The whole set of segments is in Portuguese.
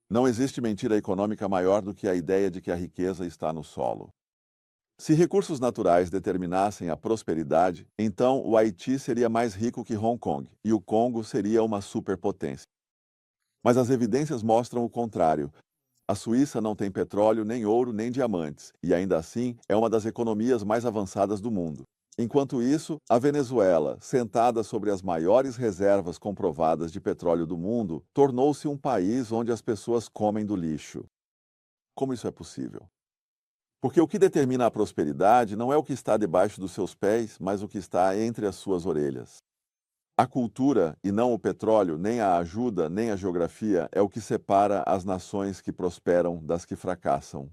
Não existe mentira econômica maior do que a ideia de que a riqueza está no solo. Se recursos naturais determinassem a prosperidade, então o Haiti seria mais rico que Hong Kong e o Congo seria uma superpotência. Mas as evidências mostram o contrário. A Suíça não tem petróleo, nem ouro, nem diamantes, e ainda assim é uma das economias mais avançadas do mundo. Enquanto isso, a Venezuela, sentada sobre as maiores reservas comprovadas de petróleo do mundo, tornou-se um país onde as pessoas comem do lixo. Como isso é possível? Porque o que determina a prosperidade não é o que está debaixo dos seus pés, mas o que está entre as suas orelhas. A cultura, e não o petróleo, nem a ajuda, nem a geografia, é o que separa as nações que prosperam das que fracassam.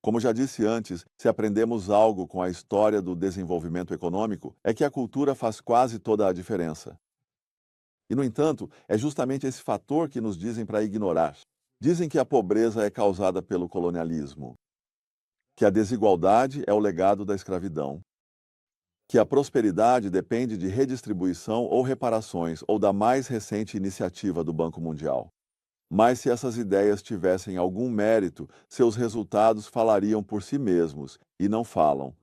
Como já disse antes, se aprendemos algo com a história do desenvolvimento econômico, é que a cultura faz quase toda a diferença. E, no entanto, é justamente esse fator que nos dizem para ignorar. Dizem que a pobreza é causada pelo colonialismo, que a desigualdade é o legado da escravidão, que a prosperidade depende de redistribuição ou reparações ou da mais recente iniciativa do Banco Mundial. Mas se essas ideias tivessem algum mérito, seus resultados falariam por si mesmos, e não falam.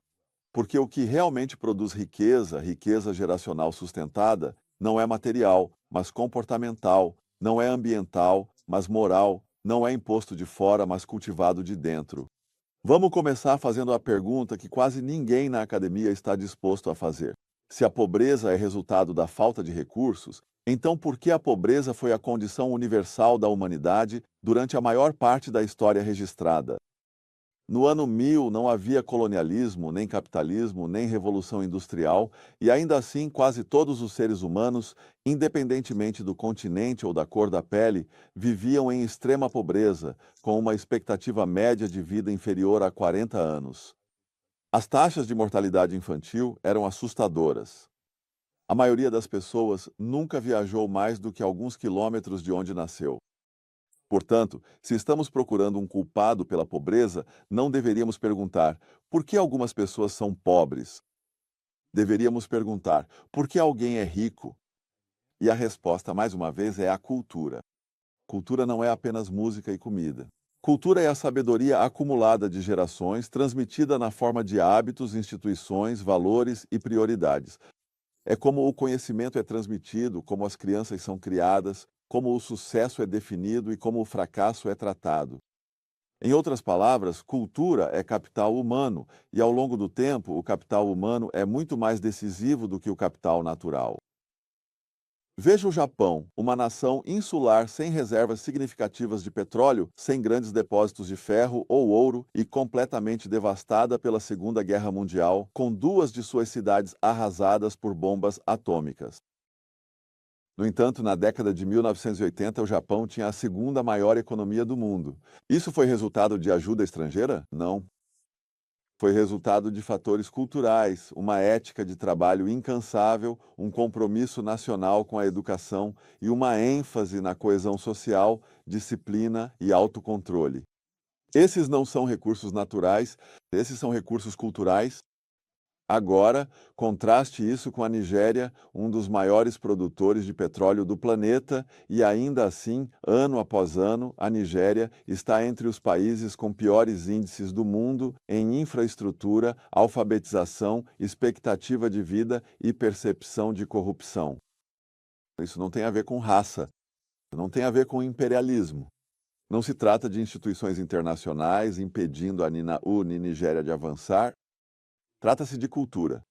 Porque o que realmente produz riqueza, riqueza geracional sustentada, não é material, mas comportamental, não é ambiental, mas moral, não é imposto de fora, mas cultivado de dentro. Vamos começar fazendo a pergunta que quase ninguém na academia está disposto a fazer. Se a pobreza é resultado da falta de recursos, então por que a pobreza foi a condição universal da humanidade durante a maior parte da história registrada? No ano 1000 não havia colonialismo, nem capitalismo, nem revolução industrial, e ainda assim quase todos os seres humanos, independentemente do continente ou da cor da pele, viviam em extrema pobreza, com uma expectativa média de vida inferior a 40 anos. As taxas de mortalidade infantil eram assustadoras. A maioria das pessoas nunca viajou mais do que alguns quilômetros de onde nasceu. Portanto, se estamos procurando um culpado pela pobreza, não deveríamos perguntar por que algumas pessoas são pobres. Deveríamos perguntar por que alguém é rico. E a resposta, mais uma vez, é a cultura. Cultura não é apenas música e comida. Cultura é a sabedoria acumulada de gerações, transmitida na forma de hábitos, instituições, valores e prioridades. É como o conhecimento é transmitido, como as crianças são criadas, como o sucesso é definido e como o fracasso é tratado. Em outras palavras, cultura é capital humano, e ao longo do tempo, o capital humano é muito mais decisivo do que o capital natural. Veja o Japão, uma nação insular sem reservas significativas de petróleo, sem grandes depósitos de ferro ou ouro e completamente devastada pela Segunda Guerra Mundial, com duas de suas cidades arrasadas por bombas atômicas. No entanto, na década de 1980, o Japão tinha a segunda maior economia do mundo. Isso foi resultado de ajuda estrangeira? Não. Foi resultado de fatores culturais, uma ética de trabalho incansável, um compromisso nacional com a educação e uma ênfase na coesão social, disciplina e autocontrole. Esses não são recursos naturais, esses são recursos culturais. Agora, contraste isso com a Nigéria, um dos maiores produtores de petróleo do planeta, e ainda assim, ano após ano, a Nigéria está entre os países com piores índices do mundo em infraestrutura, alfabetização, expectativa de vida e percepção de corrupção. Isso não tem a ver com raça, não tem a ver com imperialismo. Não se trata de instituições internacionais impedindo a Nigéria de avançar. Trata-se de cultura.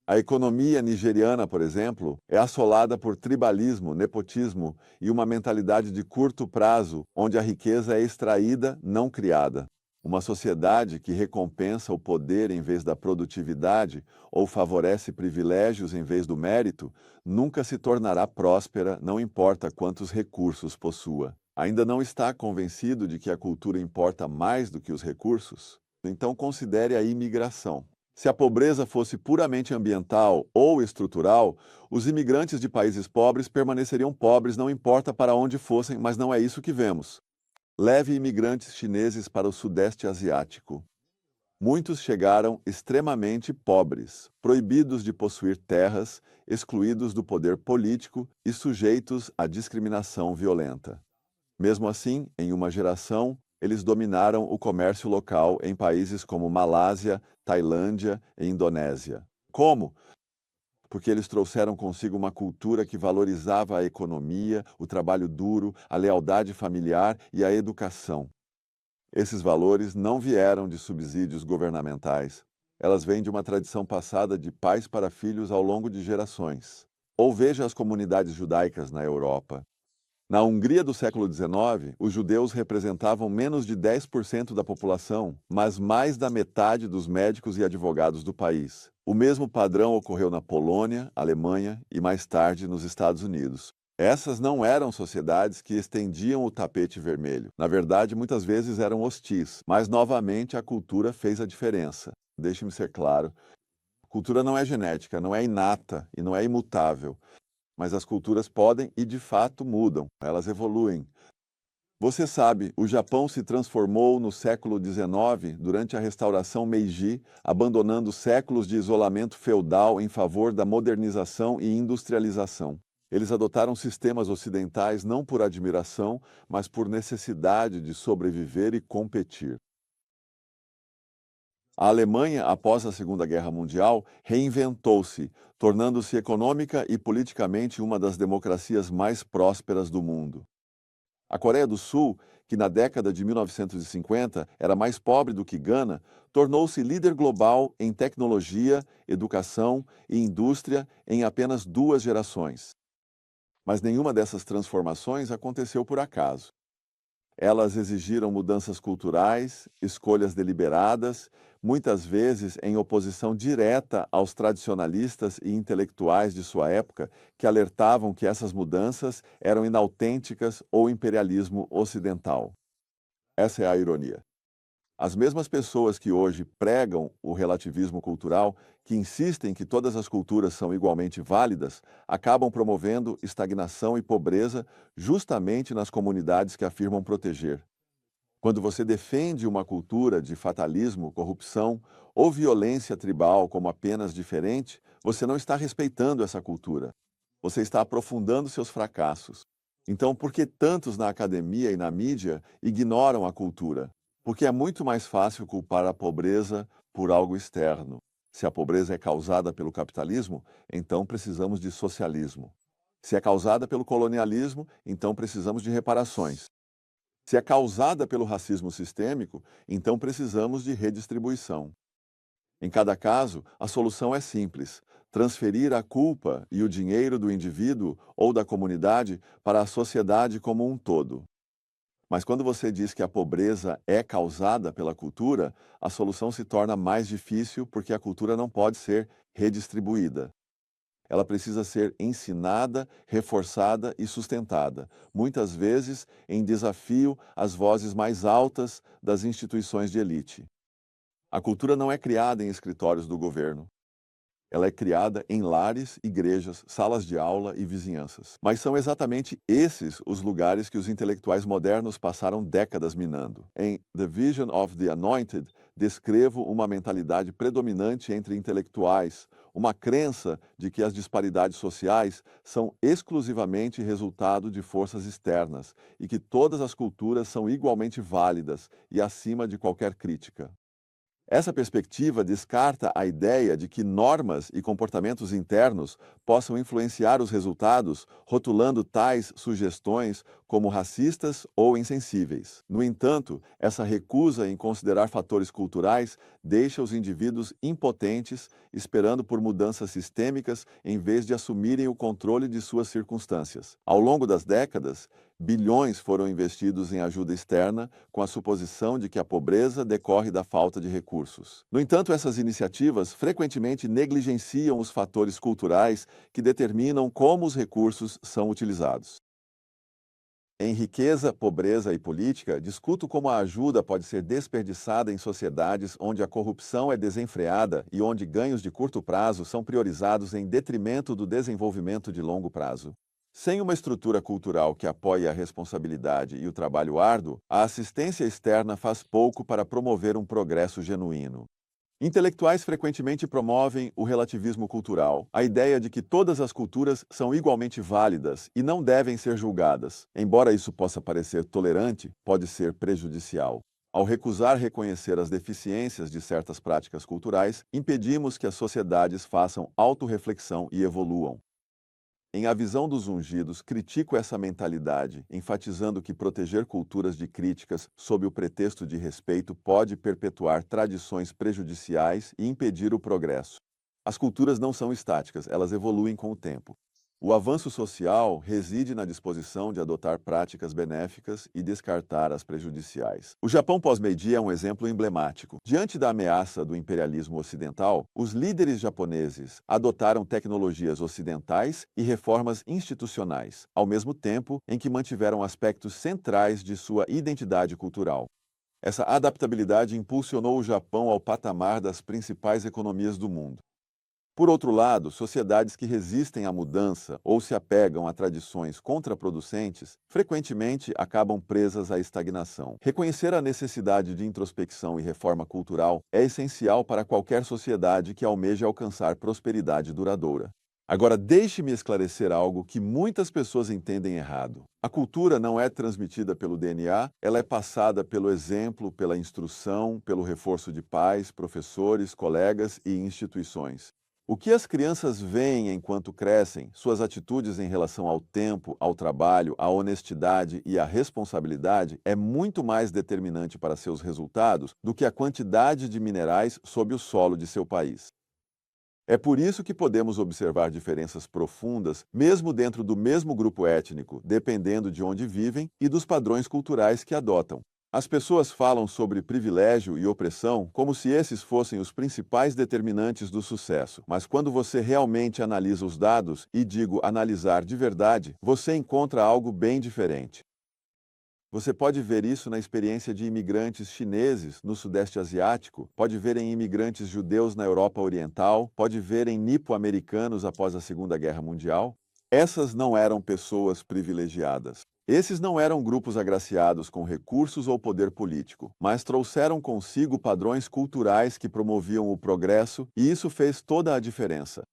A economia nigeriana, por exemplo, é assolada por tribalismo, nepotismo e uma mentalidade de curto prazo, onde a riqueza é extraída, não criada. Uma sociedade que recompensa o poder em vez da produtividade ou favorece privilégios em vez do mérito, nunca se tornará próspera, não importa quantos recursos possua. Ainda não está convencido de que a cultura importa mais do que os recursos? Então considere a imigração. Se a pobreza fosse puramente ambiental ou estrutural, os imigrantes de países pobres permaneceriam pobres, não importa para onde fossem, mas não é isso que vemos. Leve imigrantes chineses para o Sudeste Asiático. Muitos chegaram extremamente pobres, proibidos de possuir terras, excluídos do poder político e sujeitos à discriminação violenta. Mesmo assim, em uma geração, eles dominaram o comércio local em países como Malásia, Tailândia e Indonésia. Como? Porque eles trouxeram consigo uma cultura que valorizava a economia, o trabalho duro, a lealdade familiar e a educação. Esses valores não vieram de subsídios governamentais. Elas vêm de uma tradição passada de pais para filhos ao longo de gerações. Ou veja as comunidades judaicas na Europa. Na Hungria do século XIX, os judeus representavam menos de 10% da população, mas mais da metade dos médicos e advogados do país. O mesmo padrão ocorreu na Polônia, Alemanha e mais tarde nos Estados Unidos. Essas não eram sociedades que estendiam o tapete vermelho. Na verdade, muitas vezes eram hostis, mas novamente a cultura fez a diferença. Deixe-me ser claro: cultura não é genética, não é inata e não é imutável. Mas as culturas podem e de fato mudam, elas evoluem. Você sabe, o Japão se transformou no século XIX durante a restauração Meiji, abandonando séculos de isolamento feudal em favor da modernização e industrialização. Eles adotaram sistemas ocidentais não por admiração, mas por necessidade de sobreviver e competir. A Alemanha, após a Segunda Guerra Mundial, reinventou-se, tornando-se econômica e politicamente uma das democracias mais prósperas do mundo. A Coreia do Sul, que na década de 1950 era mais pobre do que Gana, tornou-se líder global em tecnologia, educação e indústria em apenas 2 gerações. Mas nenhuma dessas transformações aconteceu por acaso. Elas exigiram mudanças culturais, escolhas deliberadas, muitas vezes em oposição direta aos tradicionalistas e intelectuais de sua época, que alertavam que essas mudanças eram inautênticas ou imperialismo ocidental. Essa é a ironia. As mesmas pessoas que hoje pregam o relativismo cultural, que insistem que todas as culturas são igualmente válidas, acabam promovendo estagnação e pobreza justamente nas comunidades que afirmam proteger. Quando você defende uma cultura de fatalismo, corrupção ou violência tribal como apenas diferente, você não está respeitando essa cultura. Você está aprofundando seus fracassos. Então, por que tantos na academia e na mídia ignoram a cultura? Porque é muito mais fácil culpar a pobreza por algo externo. Se a pobreza é causada pelo capitalismo, então precisamos de socialismo. Se é causada pelo colonialismo, então precisamos de reparações. Se é causada pelo racismo sistêmico, então precisamos de redistribuição. Em cada caso, a solução é simples: transferir a culpa e o dinheiro do indivíduo ou da comunidade para a sociedade como um todo. Mas quando você diz que a pobreza é causada pela cultura, a solução se torna mais difícil porque a cultura não pode ser redistribuída. Ela precisa ser ensinada, reforçada e sustentada, muitas vezes em desafio às vozes mais altas das instituições de elite. A cultura não é criada em escritórios do governo. Ela é criada em lares, igrejas, salas de aula e vizinhanças. Mas são exatamente esses os lugares que os intelectuais modernos passaram décadas minando. Em The Vision of the Anointed, descrevo uma mentalidade predominante entre intelectuais, uma crença de que as disparidades sociais são exclusivamente resultado de forças externas e que todas as culturas são igualmente válidas e acima de qualquer crítica. Essa perspectiva descarta a ideia de que normas e comportamentos internos possam influenciar os resultados, rotulando tais sugestões como racistas ou insensíveis. No entanto, essa recusa em considerar fatores culturais deixa os indivíduos impotentes, esperando por mudanças sistêmicas em vez de assumirem o controle de suas circunstâncias. Ao longo das décadas, bilhões foram investidos em ajuda externa, com a suposição de que a pobreza decorre da falta de recursos. No entanto, essas iniciativas frequentemente negligenciam os fatores culturais que determinam como os recursos são utilizados. Em Riqueza, Pobreza e Política, discuto como a ajuda pode ser desperdiçada em sociedades onde a corrupção é desenfreada e onde ganhos de curto prazo são priorizados em detrimento do desenvolvimento de longo prazo. Sem uma estrutura cultural que apoie a responsabilidade e o trabalho árduo, a assistência externa faz pouco para promover um progresso genuíno. Intelectuais frequentemente promovem o relativismo cultural, a ideia de que todas as culturas são igualmente válidas e não devem ser julgadas. Embora isso possa parecer tolerante, pode ser prejudicial. Ao recusar reconhecer as deficiências de certas práticas culturais, impedimos que as sociedades façam autorreflexão e evoluam. Em A Visão dos Ungidos, critico essa mentalidade, enfatizando que proteger culturas de críticas sob o pretexto de respeito pode perpetuar tradições prejudiciais e impedir o progresso. As culturas não são estáticas, elas evoluem com o tempo. O avanço social reside na disposição de adotar práticas benéficas e descartar as prejudiciais. O Japão pós-Meiji é um exemplo emblemático. Diante da ameaça do imperialismo ocidental, os líderes japoneses adotaram tecnologias ocidentais e reformas institucionais, ao mesmo tempo em que mantiveram aspectos centrais de sua identidade cultural. Essa adaptabilidade impulsionou o Japão ao patamar das principais economias do mundo. Por outro lado, sociedades que resistem à mudança ou se apegam a tradições contraproducentes frequentemente acabam presas à estagnação. Reconhecer a necessidade de introspecção e reforma cultural é essencial para qualquer sociedade que almeje alcançar prosperidade duradoura. Agora, deixe-me esclarecer algo que muitas pessoas entendem errado. A cultura não é transmitida pelo DNA, ela é passada pelo exemplo, pela instrução, pelo reforço de pais, professores, colegas e instituições. O que as crianças veem enquanto crescem, suas atitudes em relação ao tempo, ao trabalho, à honestidade e à responsabilidade, é muito mais determinante para seus resultados do que a quantidade de minerais sob o solo de seu país. É por isso que podemos observar diferenças profundas, mesmo dentro do mesmo grupo étnico, dependendo de onde vivem e dos padrões culturais que adotam. As pessoas falam sobre privilégio e opressão como se esses fossem os principais determinantes do sucesso, mas quando você realmente analisa os dados, e digo analisar de verdade, você encontra algo bem diferente. Você pode ver isso na experiência de imigrantes chineses no Sudeste Asiático, pode ver em imigrantes judeus na Europa Oriental, pode ver em nipo-americanos após a Segunda Guerra Mundial. Essas não eram pessoas privilegiadas. Esses não eram grupos agraciados com recursos ou poder político, mas trouxeram consigo padrões culturais que promoviam o progresso, e isso fez toda a diferença.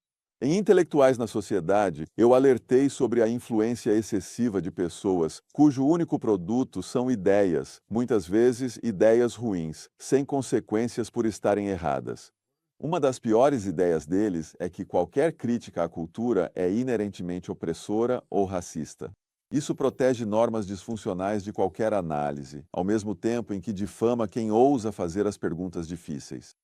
Em Intelectuais na Sociedade, eu alertei sobre a influência excessiva de pessoas cujo único produto são ideias, muitas vezes ideias ruins, sem consequências por estarem erradas. Uma das piores ideias deles é que qualquer crítica à cultura é inerentemente opressora ou racista. Isso protege normas disfuncionais de qualquer análise, ao mesmo tempo em que difama quem ousa fazer as perguntas difíceis.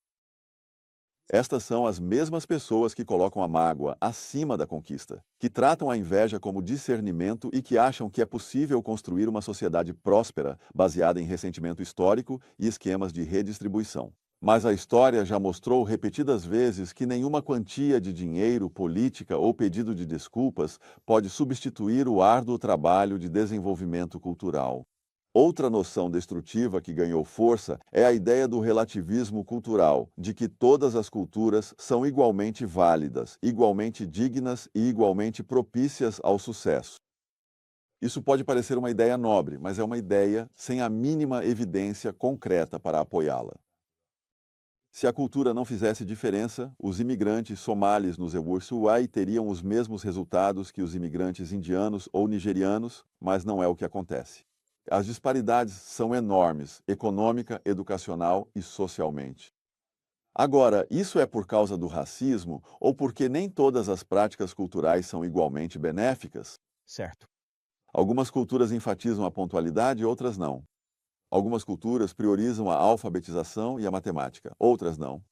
Estas são as mesmas pessoas que colocam a mágoa acima da conquista, que tratam a inveja como discernimento e que acham que é possível construir uma sociedade próspera baseada em ressentimento histórico e esquemas de redistribuição. Mas a história já mostrou repetidas vezes que nenhuma quantia de dinheiro, política ou pedido de desculpas pode substituir o árduo trabalho de desenvolvimento cultural. Outra noção destrutiva que ganhou força é a ideia do relativismo cultural, de que todas as culturas são igualmente válidas, igualmente dignas e igualmente propícias ao sucesso. Isso pode parecer uma ideia nobre, mas é uma ideia sem a mínima evidência concreta para apoiá-la. Se a cultura não fizesse diferença, os imigrantes somalis nos Ewurswai teriam os mesmos resultados que os imigrantes indianos ou nigerianos, mas não é o que acontece. As disparidades são enormes, econômica, educacional e socialmente. Agora, isso é por causa do racismo ou porque nem todas as práticas culturais são igualmente benéficas? Certo. Algumas culturas enfatizam a pontualidade e outras não. Algumas culturas priorizam a alfabetização e a matemática, outras não.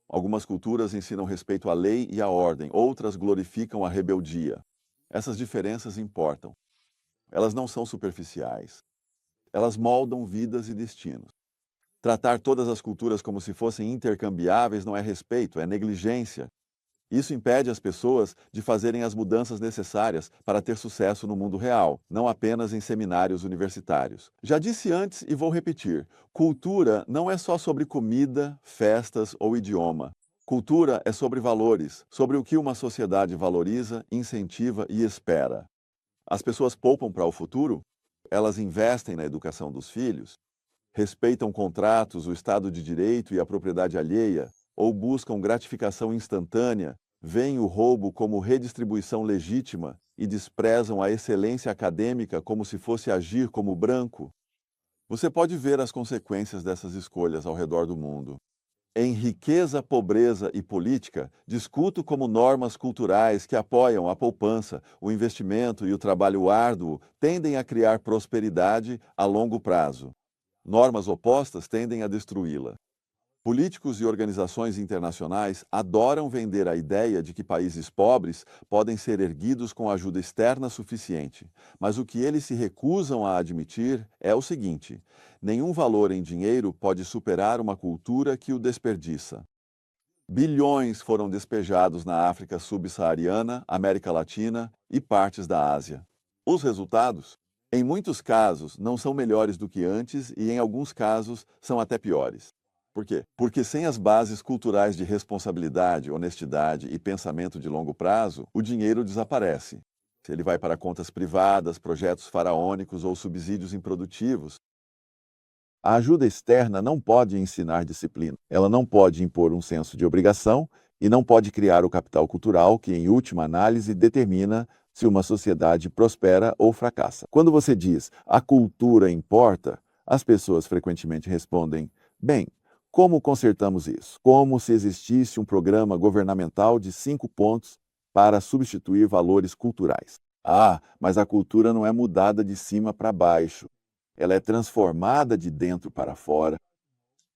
Algumas culturas ensinam respeito à lei e à ordem, outras glorificam a rebeldia. Essas diferenças importam. Elas não são superficiais. Elas moldam vidas e destinos. Tratar todas as culturas como se fossem intercambiáveis não é respeito, é negligência. Isso impede as pessoas de fazerem as mudanças necessárias para ter sucesso no mundo real, não apenas em seminários universitários. Já disse antes e vou repetir: cultura não é só sobre comida, festas ou idioma. Cultura é sobre valores, sobre o que uma sociedade valoriza, incentiva e espera. As pessoas poupam para o futuro? Elas investem na educação dos filhos? Respeitam contratos, o Estado de Direito e a propriedade alheia? ou buscam gratificação instantânea, veem o roubo como redistribuição legítima e desprezam a excelência acadêmica como se fosse agir como branco. Você pode ver as consequências dessas escolhas ao redor do mundo. Em Riqueza, Pobreza e Política, discuto como normas culturais que apoiam a poupança, o investimento e o trabalho árduo tendem a criar prosperidade a longo prazo. Normas opostas tendem a destruí-la. Políticos e organizações internacionais adoram vender a ideia de que países pobres podem ser erguidos com ajuda externa suficiente, mas o que eles se recusam a admitir é o seguinte: nenhum valor em dinheiro pode superar uma cultura que o desperdiça. Bilhões foram despejados na África subsaariana, América Latina e partes da Ásia. Os resultados? Em muitos casos, não são melhores do que antes e, em alguns casos, são até piores. Por quê? Porque sem as bases culturais de responsabilidade, honestidade e pensamento de longo prazo, o dinheiro desaparece. Ele vai para contas privadas, projetos faraônicos ou subsídios improdutivos. A ajuda externa não pode ensinar disciplina. Ela não pode impor um senso de obrigação e não pode criar o capital cultural que, em última análise, determina se uma sociedade prospera ou fracassa. Quando você diz a cultura importa, as pessoas frequentemente respondem: bem, como consertamos isso? Como se existisse um programa governamental de 5 pontos para substituir valores culturais. Ah, mas a cultura não é mudada de cima para baixo. Ela é transformada de dentro para fora.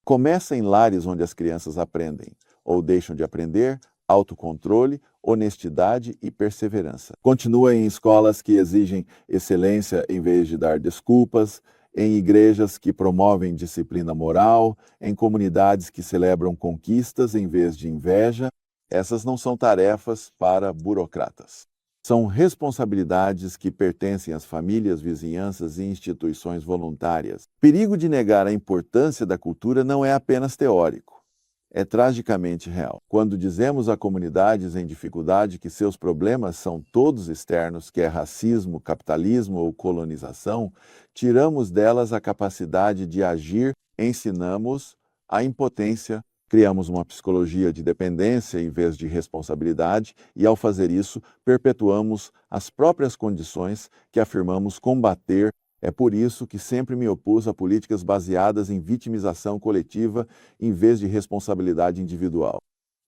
Começa em lares onde as crianças aprendem, ou deixam de aprender, autocontrole, honestidade e perseverança. Continua em escolas que exigem excelência em vez de dar desculpas, em igrejas que promovem disciplina moral, em comunidades que celebram conquistas em vez de inveja. Essas não são tarefas para burocratas. São responsabilidades que pertencem às famílias, vizinhanças e instituições voluntárias. O perigo de negar a importância da cultura não é apenas teórico, é tragicamente real. Quando dizemos a comunidades em dificuldade que seus problemas são todos externos, que é racismo, capitalismo ou colonização, tiramos delas a capacidade de agir, ensinamos a impotência. Criamos uma psicologia de dependência em vez de responsabilidade e, ao fazer isso, perpetuamos as próprias condições que afirmamos combater. É por isso que sempre me opus a políticas baseadas em vitimização coletiva em vez de responsabilidade individual.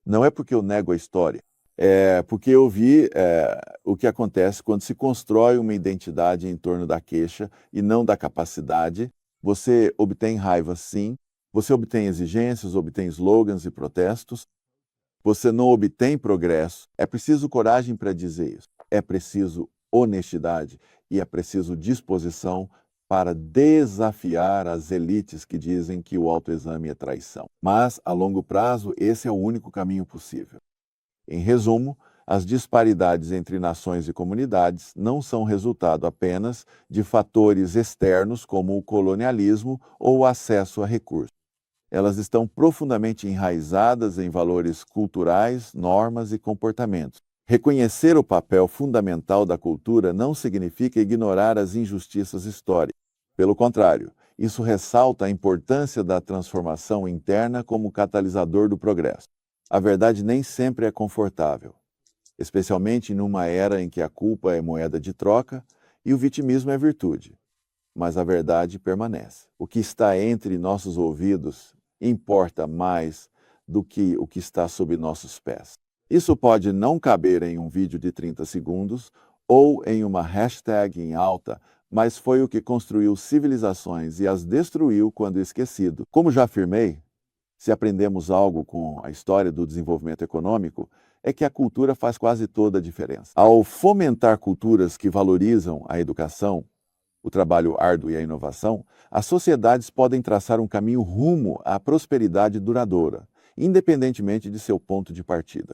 Não é porque eu nego a história, é porque eu vi o que acontece quando se constrói uma identidade em torno da queixa e não da capacidade. Você obtém raiva, sim. Você obtém exigências, obtém slogans e protestos. Você não obtém progresso. É preciso coragem para dizer isso. É preciso honestidade e é preciso disposição para desafiar as elites que dizem que o autoexame é traição. Mas, a longo prazo, esse é o único caminho possível. Em resumo, as disparidades entre nações e comunidades não são resultado apenas de fatores externos como o colonialismo ou o acesso a recursos. Elas estão profundamente enraizadas em valores culturais, normas e comportamentos. Reconhecer o papel fundamental da cultura não significa ignorar as injustiças históricas. Pelo contrário, isso ressalta a importância da transformação interna como catalisador do progresso. A verdade nem sempre é confortável, especialmente numa era em que a culpa é moeda de troca e o vitimismo é virtude. Mas a verdade permanece. O que está entre nossos ouvidos importa mais do que o que está sob nossos pés. Isso pode não caber em um vídeo de 30 segundos ou em uma hashtag em alta, mas foi o que construiu civilizações e as destruiu quando esquecido. Como já afirmei, se aprendemos algo com a história do desenvolvimento econômico, é que a cultura faz quase toda a diferença. Ao fomentar culturas que valorizam a educação, o trabalho árduo e a inovação, as sociedades podem traçar um caminho rumo à prosperidade duradoura, independentemente de seu ponto de partida.